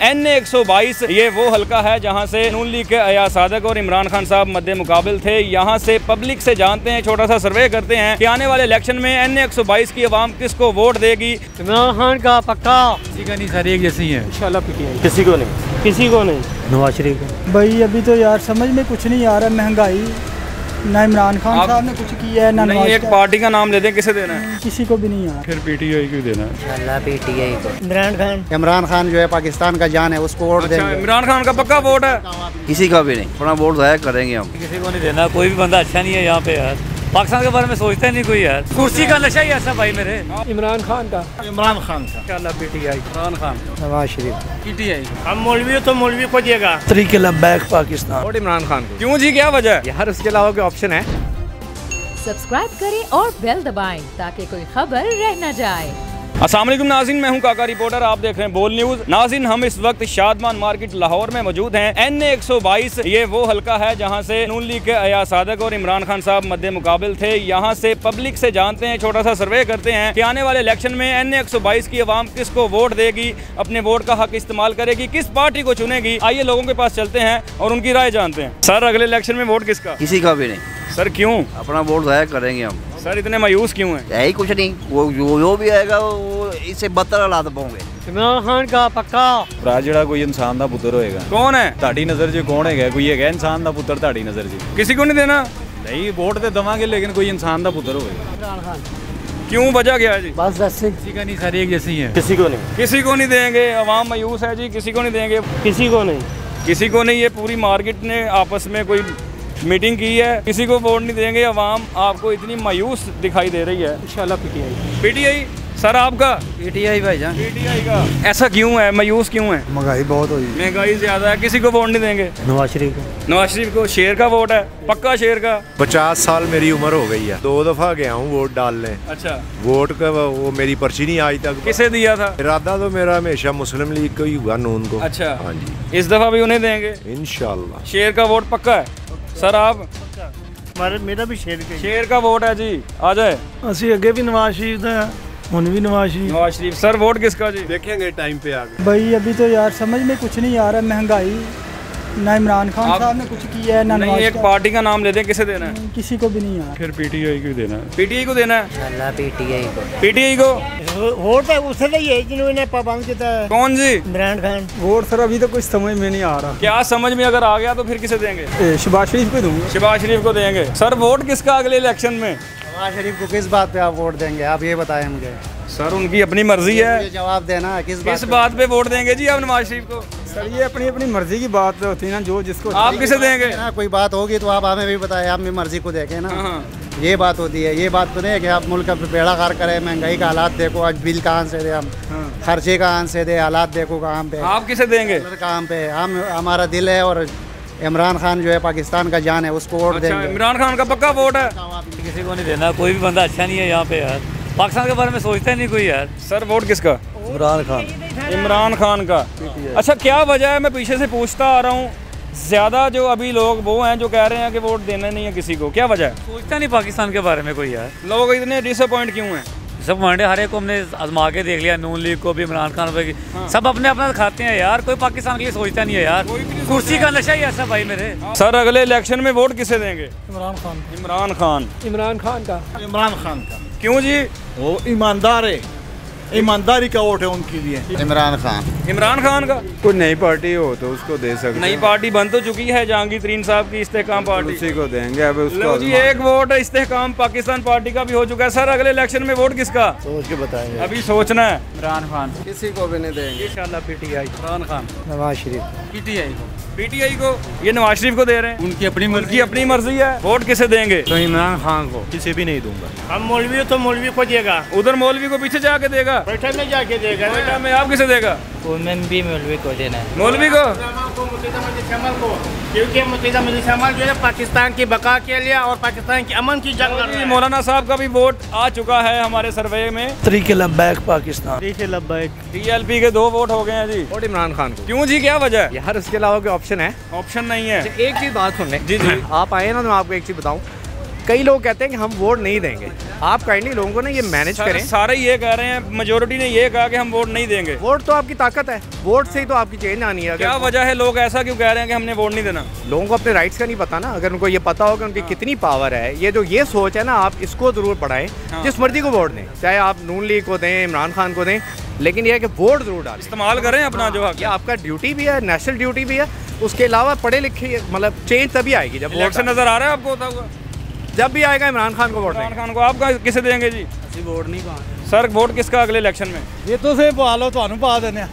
N122 ये वो हलका है जहां से नून लीग के अयाज सादिक और इमरान खान साहब मद्दे मुकाबिल थे। यहां से पब्लिक से जानते हैं, छोटा सा सर्वे करते हैं कि आने वाले इलेक्शन में N122 की आवाम किसको वोट देगी। इमरान खान का पक्का, किसी का नहीं, सर एक जैसी है इंशाल्लाह। पीटीआई किसी को नहीं, किसी को नहीं। नवाज शरीफ को। भाई अभी तो यार समझ में कुछ नहीं आ रहा, महंगाई ना इमरान खान साहब ने कुछ किया है ना नहीं। एक पार्टी का नाम ले दें, किसे देना है? किसी को भी नहीं यार। फिर पीटीआई को देना है इंशाल्लाह पीटीआई को। इमरान खान जो है पाकिस्तान का जान है, उसको वोट देंगे। इमरान खान का पक्का वोट है? किसी का भी नहीं, अपना वोट जाया करेंगे हम। किसी को नहीं देना, कोई भी बंदा अच्छा नहीं है यहाँ पे यार। पाकिस्तान के बारे में सोचता ही नहीं कोई यार। कुर्सी का नशा ही ऐसा भाई मेरे। इमरान खान का इंशाल्लाह पीटीआई। इमरान खान, नवाज शरीफ, पीटीआई। हम मौलवी तो मौलवी को देगा। तरीके लब्बैक पाकिस्तान। वोट इमरान खान को। क्यों जी, क्या वजह है? यार उसके अलावा कोई ऑप्शन है? सब्सक्राइब करें और बेल दबाएं ताकि कोई खबर रह न जाए। अस्सलाम वालेकुम नाज़रीन, मैं हूं काका रिपोर्टर, आप देख रहे हैं बोल न्यूज़। नाज़रीन, हम इस वक्त शादमान मार्केट लाहौर में मौजूद हैं। N122 ये वो हलका है जहां से नून लीग के अयाज सादिक और इमरान खान साहब मद्दे मुकाबिल थे। यहां से पब्लिक से जानते हैं, छोटा सा सर्वे करते हैं कि आने वाले इलेक्शन में N122 की आवाम किसको वोट देगी, अपने वोट का हक इस्तेमाल करेगी, किस पार्टी को चुनेगी। आइए लोगों के पास चलते हैं और उनकी राय जानते हैं। सर, अगले इलेक्शन में वोट किसका? किसी का भी नहीं। सर क्यों? अपना वोट जाया करेंगे हम। सर इतने मायूस क्यों हैं? यही कुछ नहीं, वो जो भी आएगा वो इससे बदतर हालात पाओगे। इमरान खान का पक्का। ਜਿਹੜਾ ਕੋਈ ਇਨਸਾਨ ਦਾ ਪੁੱਤਰ ਹੋਏਗਾ। कौन है? ਤੁਹਾਡੀ ਨਜ਼ਰ 'ਚ ਕੌਣ ਹੈਗਾ? ਕੋਈ ਹੈਗਾ ਇਨਸਾਨ ਦਾ ਪੁੱਤਰ ਤੁਹਾਡੀ ਨਜ਼ਰ 'ਚ? किसी को नहीं देना? ਨਹੀਂ, ਵੋਟ ਤੇ ਦਵਾਂਗੇ ਲੇਕਿन ਕੋਈ ਇਨਸਾਨ ਦਾ ਪੁੱਤਰ ਹੋਵੇ। इमरान खान, क्यों, वजह क्या है जी? बस वैसे। किसी का नहीं, सर एक जैसी है। किसी को नहीं, किसी को नहीं देंगे, आवाम मायूस है जी, किसी को नहीं देंगे। किसी को नहीं। किसी को नहीं, ये पूरी मार्केट ने आपस में कोई मीटिंग की है, किसी को वोट नहीं देंगे। आवाम आपको इतनी मायूस दिखाई दे रही है। इंशाल्लाह पीटीआई। पीटीआई। सर आपका? पीटीआई भाईजान। पीटीआई का ऐसा क्यों है, मायूस क्यों है? महंगाई बहुत हुई, महंगाई ज्यादा है, किसी को वोट नहीं देंगे। नवाज शरीफ को। नवाज शरीफ को। शेर का वोट है, पक्का शेर का। 50 साल मेरी उम्र हो गई है, 2 दफा गया हूँ वोट डालने। अच्छा, वोट का वो मेरी पर्ची नहीं आज तक। किसे दिया था? इरादा तो मेरा हमेशा मुस्लिम लीग को ही हुआ, नून को। अच्छा, हाँ जी, इस दफा भी उन्हें देंगे इंशाल्लाह। शेर का वोट पक्का है। सर आप? मेरा भी शेर का वोट है जी, आ जाए। ਅਸੀਂ ਅੱਗੇ ਵੀ ਨਵਾਜ਼ ਸ਼ਰੀਫ ਦਾ, ਹੁਣ ਵੀ नवाज शरीफ। नवाज शरीफ। सर वोट किसका जी? देखेंगे टाइम पे आगे। भाई अभी तो यार समझ में कुछ नहीं आ रहा, महंगाई ना इमरान खान साहब ने कुछ किया है ना नहीं। नवाज एक पार्टी का नाम ले दें, किसे देना है? किसी को भी नहीं यार। फिर पीटीआई को देना है। पीटीआई को देना है? इंशाल्लाह पीटीआई को। पीटीआई को। वोट है उसे लिए जिन्होंने पाबंद किया है। कौन जी? इमरान खान। वोट सर अभी तो कुछ समझ में नहीं आ रहा। क्या समझ में अगर आ गया तो फिर किसे देंगे? शहबाज शरीफ को दूंगा। शहबाज शरीफ को देंगे। सर वोट किसका अगले इलेक्शन में? नवाज शरीफ को। किस बात पे आप वोट देंगे, आप ये बताएं मुझे। सर उनकी अपनी मर्जी है, मुझे जवाब देना है, किस बात पे वोट देंगे जी आप नवाज शरीफ को? सर ये अपनी अपनी मर्जी की बात होती है ना, जो जिसको। आप किसे देंगे? ना कोई बात होगी तो आप हमें भी बताएं, आप अपनी मर्जी को देखें ना। हाँ। ये बात होती है, ये बात तो नहीं है कि आप मुल्क का बेड़ा खार करें। महंगाई का हालात देखो, आज बिल कहाँ से दे हम, खर्चे कहाँ से दे, हालात देखो कहाँ पे। आप किसे देंगे? कहाँ पे हम, हमारा दिल है और इमरान खान जो है पाकिस्तान का जान है, उसको वोट अच्छा, देंगे। इमरान खान का पक्का वोट है? किसी को नहीं देना, कोई भी बंदा अच्छा नहीं है यहाँ पे यार। पाकिस्तान के बारे में सोचता ही नहीं कोई यार। सर वोट किसका? इमरान खान। इमरान खान का। अच्छा, क्या वजह है? मैं पीछे से पूछता आ रहा हूँ, ज्यादा जो अभी लोग वो हैं जो कह रहे हैं कि वोट देना नहीं है किसी को, क्या वजह है? सोचता नहीं पाकिस्तान के बारे में कोई यार। लोग इतने डिसअपॉइंट क्यों हैं? सब वनडे हर एक को हमने आजमा के देख लिया, नून लीग को भी, इमरान खान पे। सब अपने अपना खाते हैं यार, कोई पाकिस्तान के लिए सोचता नहीं है यार। कुर्सी का नशा ही ऐसा भाई मेरे। सर अगले इलेक्शन में वोट किसे देंगे? इमरान खान। इमरान खान। इमरान खान का। इमरान खान का। क्यों जी? वो ईमानदार है, ईमानदारी का वोट है उनके लिए। इमरान खान। इमरान खान का। कोई नई पार्टी हो तो उसको दे सकते। नई पार्टी बन तो चुकी है, जहांगीर तरीन साहब की इस्तेहकाम पार्टी, उसी को देंगे। अब लो उसको जी, एक वोट इस्तेहकाम पाकिस्तान पार्टी का भी हो चुका है। सर अगले इलेक्शन में वोट किसका? सोच के बताएंगे, अभी सोचना है। इमरान खान। किसी को भी नहीं देंगे। इंशाल्लाह पीटीआई। इमरान खान। नवाज शरीफ। पीटीआई को। पीटीआई को। ये नवाज शरीफ को दे रहे हैं, उनकी अपनी उनकी अपनी मर्जी है। वोट किसे देंगे? तो इमरान खान को। किसी भी नहीं दूंगा। हम मौलवी तो मौलवी को देगा। उधर मौलवी को पीछे जाके देगा, बैठा में जाके देगा। बेटा में आप किसे देगा? भी मौलवी को देना है। मौलवी को। क्योंकि मुत्तहिदा मजलिस अमल जो है पाकिस्तान की बका के लिए और पाकिस्तान की अमन की जंग लड़ रहा है। मौलाना साहब का भी वोट आ चुका है हमारे सर्वे में। तरीके लब्बैक पाकिस्तान। TLP के 2 वोट हो गए हैं जी। वोट इमरान खान को। क्यों जी, क्या वजह है? यार उसके अलावा कोई ऑप्शन है? ऑप्शन नहीं है। एक चीज बात सुनने। जी जी। आप आए ना तो मैं आपको एक चीज बताऊं, कई लोग कहते हैं कि हम वोट नहीं देंगे। आप काइंडली लोगों को ना ये मैनेज करें। सारे ये कह रहे हैं, मेजोरिटी ने ये कहा कि हम वोट नहीं देंगे। वोट तो आपकी ताकत है, वोट से ही तो आपकी चेंज आनी है। क्या वजह है, लोग ऐसा क्यों कह रहे हैं कि हमने वोट नहीं देना? लोगों को अपने राइट्स का नहीं पता ना। अगर उनको ये पता हो कि उनकी कितनी पावर है, ये जो ये सोच है ना, आप इसको जरूर पढ़ाएं। जिस मर्जी को वोट दें, चाहे आप नून लीग को दें, इमरान खान को दें, लेकिन यह है कि वोट जरूर डालें, इस्तेमाल करें अपना जो हक है। आपका ड्यूटी भी है, नेशनल ड्यूटी भी है। उसके अलावा पढ़े लिखे, मतलब चेंज तभी आएगी जब वोट से नजर आ रहा है आपको होता हुआ। जब भी आएगा इमरान खान को वोट देंगे। इमरान खान को आप किसे देंगे जी? वोट नहीं पाएंगे सर। वोट किसका अगले इलेक्शन में? ये तुम पा लो, ਤੁਹਾਨੂੰ ਪਾ ਦਿੰਦੇ।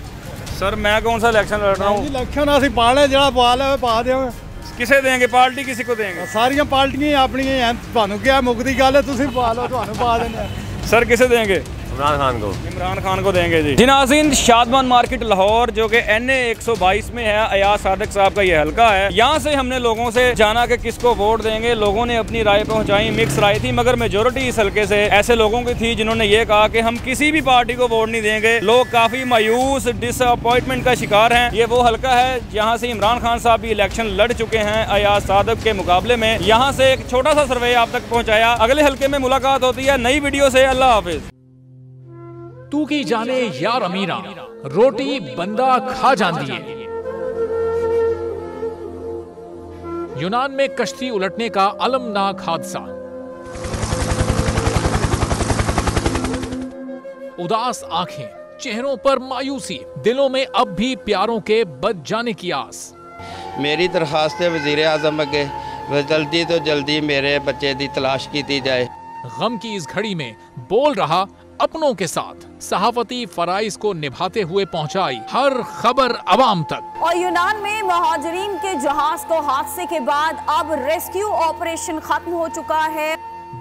सर मैं कौन सा इलेक्शन लड़ रहा हूँ? इलेक्शन ਅਸੀਂ ਪਾ ਲਿਆ, ਜਿਹੜਾ ਪਾ ਲਿਆ ਪਾ ਦਿਆਂਗੇ। किसे देंगे? पार्टी किसी को देंगे? ਸਾਰੀਆਂ ਪਾਰਟੀਆਂ ਆਪਣੀਆਂ ਐ, ਤੁਹਾਨੂੰ ਕਿਹਾ ਮੁੱਕਦੀ ਗੱਲ ਹੈ, ਤੁਸੀਂ ਪਾ ਲਓ, ਤੁਹਾਨੂੰ ਪਾ ਦਿੰਦੇ। सर किसे देंगे? इमरान खान को। इमरान खान को देंगे जी। नाज़रीन, शादमान मार्केट लाहौर जो कि NA 122 में है, अयाज सादिक साहब का ये हल्का है। यहाँ से हमने लोगों से जाना कि किसको वोट देंगे। लोगों ने अपनी राय पहुँचाई, मिक्स राय थी, मगर मेजोरिटी इस हल्के से ऐसे लोगों की थी जिन्होंने ये कहा कि हम किसी भी पार्टी को वोट नहीं देंगे। लोग काफ़ी मायूस, डिसअपॉइंटमेंट का शिकार हैं। ये वो हल्का है जहाँ से इमरान खान साहब भी इलेक्शन लड़ चुके हैं अयाज सादिक के मुकाबले में। यहाँ से एक छोटा सा सर्वे आप तक पहुँचाया। अगले हल्के में मुलाकात होती है नई वीडियो से। अल्लाह हाफिज। तू की जाने यार अमीरा, रोटी बंदा खा जाती है। यूनान में कश्ती उलटने का अलमनाक हादसा। उदास आंखें, चेहरों पर मायूसी, दिलों में अब भी प्यारों के बच जाने की आस। मेरी दरखास्त है वजीर आजम अगे, जल्दी तो जल्दी मेरे बच्चे की तलाश की जाए। गम की इस घड़ी में बोल रहा अपनों के साथ, सहाफती फराइज को निभाते हुए पहुंचाई हर खबर अवाम तक। और यूनान में महाजरीन के जहाज को हादसे के बाद अब रेस्क्यू ऑपरेशन खत्म हो चुका है।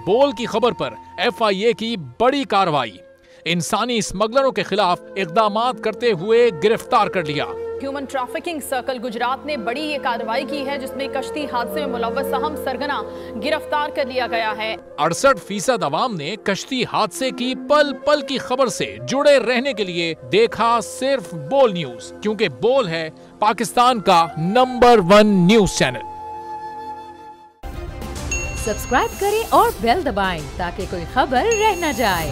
बोल की खबर पर FIA की बड़ी कार्रवाई, इंसानी स्मगलरों के खिलाफ इकदामात करते हुए गिरफ्तार कर लिया। ह्यूमन ट्रैफिकिंग सर्कल गुजरात ने बड़ी ये कार्रवाई की है, जिसमें कश्ती हादसे में मुलव्वस अहम सरगना गिरफ्तार कर लिया गया है। 68% अवाम ने कश्ती हादसे की पल पल की खबर से जुड़े रहने के लिए देखा सिर्फ बोल न्यूज, क्योंकि बोल है पाकिस्तान का नंबर 1 न्यूज चैनल। सब्सक्राइब करें और बेल दबाएं ताकि कोई खबर रह न जाए।